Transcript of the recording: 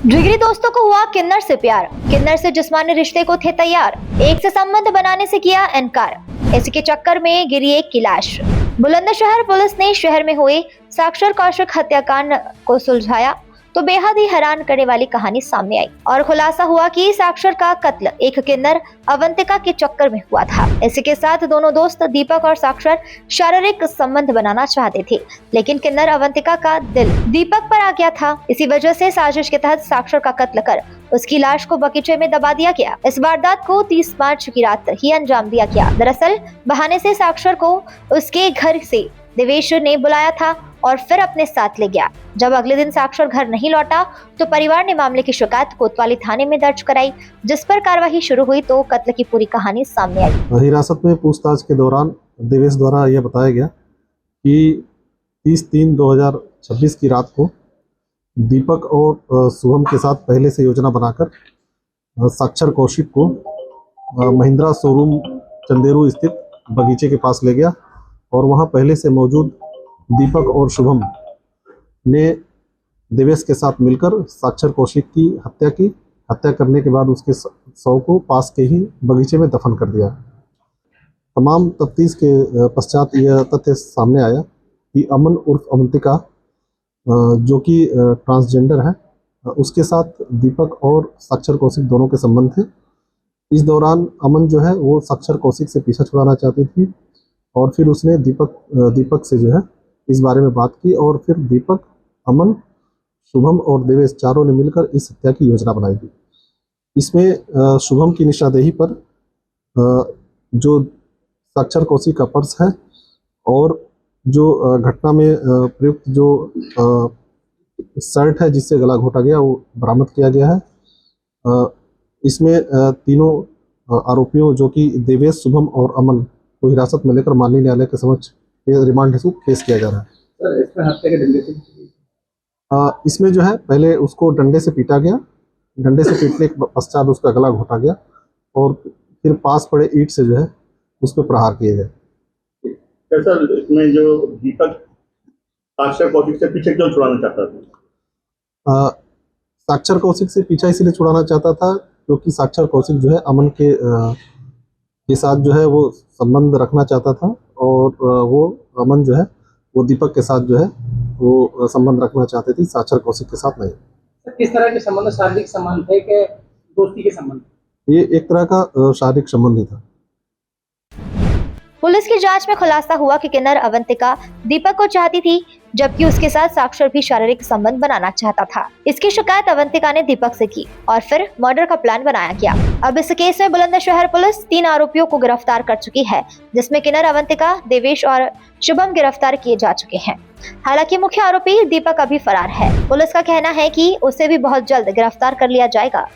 जिगरी दोस्तों को हुआ किन्नर से प्यार। किन्नर से जिस्मानी रिश्ते को थे तैयार, एक से संबंध बनाने से किया इनकार। इसी के चक्कर में गिरी एक की लाश। बुलंदशहर पुलिस ने शहर में हुए साक्षर कौशिक हत्याकांड को सुलझाया तो बेहद ही हैरान करने वाली कहानी सामने आई और खुलासा हुआ कि साक्षर का कत्ल एक किन्नर अवंतिका के चक्कर में हुआ था। इसी के साथ दोनों दोस्त दीपक और साक्षर शारीरिक संबंध बनाना चाहते थे, लेकिन किन्नर अवंतिका का दिल दीपक पर आ गया था। इसी वजह से साजिश के तहत साक्षर का कत्ल कर उसकी लाश को बगीचे में दबा दिया गया। इस वारदात को 30 मार्च की रात ही अंजाम दिया गया। दरअसल बहाने से साक्षर को उसके घर से देवेश ने बुलाया था और फिर अपने साथ ले गया। जब अगले दिन साक्षर घर नहीं लौटा तो परिवार ने मामले की शिकायत कोतवाली थाने में दर्ज कराई, जिस पर कार्रवाई शुरू हुई तो कत्ल की पूरी कहानी सामने आई। हिरासत में पूछताछ के दौरान देवेश द्वारा यह बताया गया कि 30/3/2026 की रात को दीपक और शुभम के साथ पहले से योजना बनाकर साक्षर कौशिक को महिंद्रा शोरूम चंदेरू स्थित बगीचे के पास ले गया और वहां पहले से मौजूद दीपक और शुभम ने देवेश के साथ मिलकर साक्षर कौशिक की हत्या की। हत्या करने के बाद उसके शव को पास के ही बगीचे में दफन कर दिया। तमाम तफ्तीश के पश्चात यह तथ्य सामने आया कि अमन उर्फ अवंतिका जो कि ट्रांसजेंडर है, उसके साथ दीपक और साक्षर कौशिक दोनों के संबंध थे। इस दौरान अमन जो है वो साक्षर कौशिक से पीछा छुड़ाना चाहती थी और फिर उसने दीपक से जो है इस बारे में बात की और फिर दीपक, अमन, शुभम और देवेश चारों ने मिलकर इस हत्या की योजना बनाई थी। इसमें शुभम की निशानदेही पर जो साक्षर कौशिक का पर्स है और जो घटना में प्रयुक्त जो शर्ट है जिससे गला घोटा गया वो बरामद किया गया है। इसमें तीनों आरोपियों जो कि देवेश, शुभम और अमन को हिरासत में लेकर माननीय न्यायालय के समक्ष रिमांड हेतु पेश किया जा रहा है। सर, इसमें हत्या के डंडे से इसमें जो है पहले उसको डंडे से पीटा गया, डंडे से पीटने के पश्चात उसका गला घोटा गया और फिर पास पड़े ईंट से जो है उस पर प्रहार किए गए। सर, इसमें जो दीपक साक्षर कौशिक से पीछे क्यों छुड़ाना चाहता था? साक्षर कौशिक से पीछा इसलिए छुड़ाना चाहता था क्योंकि साक्षर कौशिक जो है अमन के साथ जो है वो संबंध रखना चाहता था और वो अमन जो है वो दीपक के साथ जो है वो संबंध रखना चाहते थे, साक्षर कौशिक के साथ नहीं। किस तरह के संबंध, शारीरिक संबंध थे कि दोस्ती के संबंध? ये एक तरह का शारीरिक संबंध ही था। पुलिस की जांच में खुलासा हुआ कि किन्नर अवंतिका दीपक को चाहती थी, जबकि उसके साथ साक्षर भी शारीरिक संबंध बनाना चाहता था। इसकी शिकायत अवंतिका ने दीपक से की और फिर मर्डर का प्लान बनाया गया। अब इस केस में बुलंदशहर पुलिस 3 आरोपियों को गिरफ्तार कर चुकी है, जिसमें किन्नर, अवंतिका, देवेश और शुभम गिरफ्तार किए जा चुके हैं। हालांकि मुख्य आरोपी दीपक अभी फरार है। पुलिस का कहना है कि उसे भी बहुत जल्द गिरफ्तार कर लिया जाएगा।